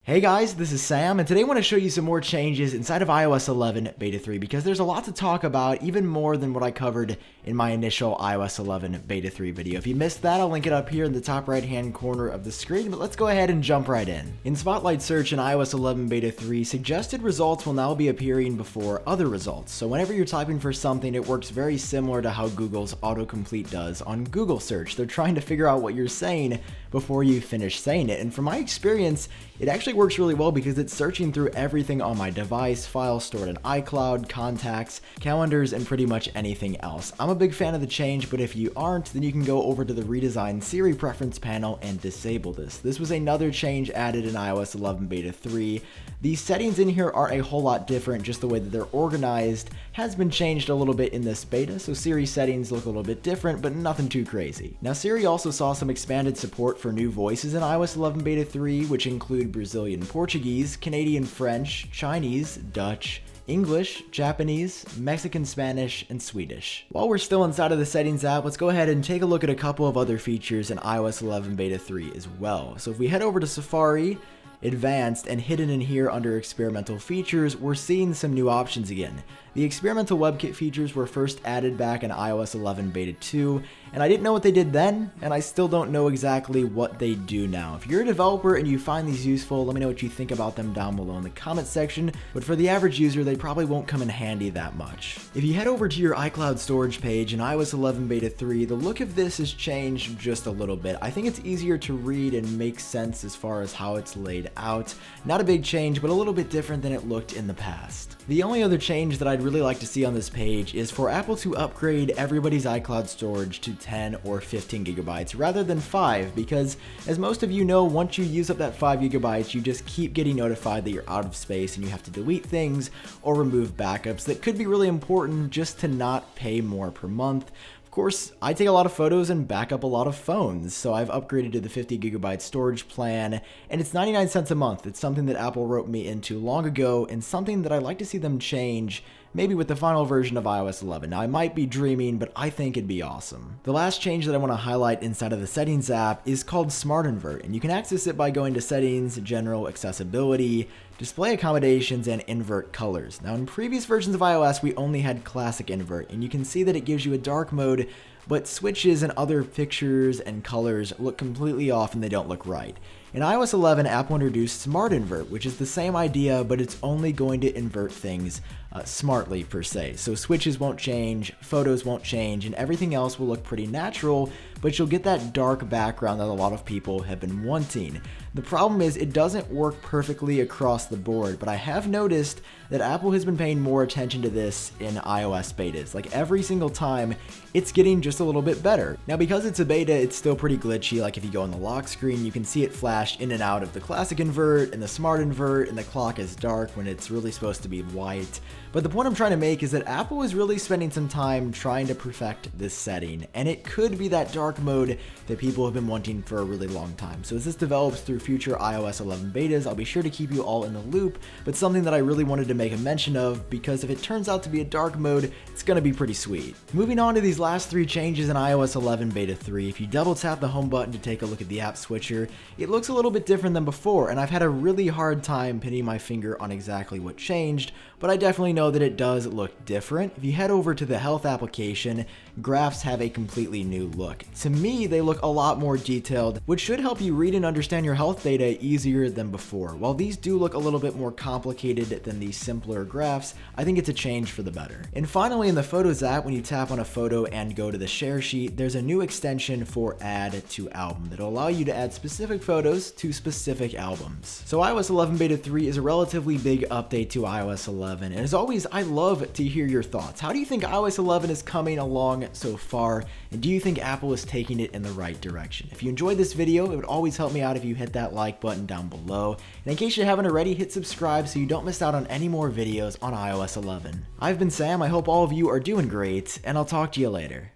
Hey guys, this is Sam, and today I want to show you some more changes inside of iOS 11 Beta 3 because there's a lot to talk about, even more than what I covered in my initial iOS 11 Beta 3 video. If you missed that, I'll link it up here in the top right hand corner of the screen, but let's go ahead and jump right in. In Spotlight Search in iOS 11 Beta 3, suggested results will now be appearing before other results. So whenever you're typing for something, it works very similar to how Google's autocomplete does on Google search. They're trying to figure out what you're saying before you finish saying it, and from my experience, it actually works really well because it's searching through everything on my device, files stored in iCloud, contacts, calendars, and pretty much anything else. I'm a big fan of the change, but if you aren't, then you can go over to the redesigned Siri preference panel and disable this. This was another change added in iOS 11 Beta 3. These settings in here are a whole lot different, just the way that they're organized has been changed a little bit in this beta, so Siri settings look a little bit different, but nothing too crazy. Now, Siri also saw some expanded support for new voices in iOS 11 Beta 3, which include Brazilian Portuguese, Canadian French, Chinese, Dutch, English, Japanese, Mexican Spanish, and Swedish. While we're still inside of the Settings app, let's go ahead and take a look at a couple of other features in iOS 11 Beta 3 as well. So if we head over to Safari, Advanced, and hidden in here under experimental features, we're seeing some new options again. The experimental WebKit features were first added back in iOS 11 Beta 2, and I didn't know what they did then, and I still don't know exactly what they do now. If you're a developer and you find these useful, let me know what you think about them down below in the comment section, but for the average user, they probably won't come in handy that much. If you head over to your iCloud Storage page in iOS 11 Beta 3, the look of this has changed just a little bit. I think it's easier to read and make sense as far as how it's laid out. Not a big change, but a little bit different than it looked in the past. The only other change that I'd really like to see on this page is for Apple to upgrade everybody's iCloud storage to 10 or 15 gigabytes rather than 5, because as most of you know, once you use up that 5 gigabytes, you just keep getting notified that you're out of space and you have to delete things or remove backups that could be really important just to not pay more per month. Of course, I take a lot of photos and back up a lot of phones, so I've upgraded to the 50 gigabyte storage plan, and it's 99 cents a month. It's something that Apple wrote me into long ago, and something that I'd like to see them change, maybe with the final version of iOS 11. Now, I might be dreaming, but I think it'd be awesome. The last change that I want to highlight inside of the Settings app is called Smart Invert, and you can access it by going to Settings, General, Accessibility, Display Accommodations, and Invert Colors. Now, in previous versions of iOS, we only had Classic Invert, and you can see that it gives you a dark mode, but switches and other pictures and colors look completely off and they don't look right. In iOS 11, Apple introduced Smart Invert, which is the same idea, but it's only going to invert things smartly per se. So switches won't change, photos won't change, and everything else will look pretty natural, but you'll get that dark background that a lot of people have been wanting. The problem is it doesn't work perfectly across the board, but I have noticed that Apple has been paying more attention to this in iOS betas. Like every single time, it's getting just a little bit better. Now, because it's a beta, it's still pretty glitchy. Like if you go on the lock screen, you can see it flash in and out of the Classic Invert and the Smart Invert, and the clock is dark when it's really supposed to be white. But the point I'm trying to make is that Apple is really spending some time trying to perfect this setting, and it could be that dark mode that people have been wanting for a really long time. So as this develops through future iOS 11 betas, I'll be sure to keep you all in the loop, but something that I really wanted to make a mention of, because if it turns out to be a dark mode, it's going to be pretty sweet. Moving on to these last three changes in iOS 11 Beta 3, if you double tap the home button to take a look at the app switcher, it looks a little bit different than before, and I've had a really hard time pinning my finger on exactly what changed, but I definitely know that it does look different. If you head over to the Health application, graphs have a completely new look. To me, they look a lot more detailed, which should help you read and understand your health data easier than before. While these do look a little bit more complicated than these simpler graphs, I think it's a change for the better. And finally, in the Photos app, when you tap on a photo and go to the share sheet, there's a new extension for Add to Album that'll allow you to add specific photos to specific albums. So iOS 11 Beta 3 is a relatively big update to iOS 11, and as always, I love to hear your thoughts. How do you think iOS 11 is coming along so far, and do you think Apple is taking it in the right direction? If you enjoyed this video, it would always help me out if you hit that like button down below, and in case you haven't already, hit subscribe so you don't miss out on any more videos on iOS 11. I've been Sam, I hope all of you are doing great, and I'll talk to you later.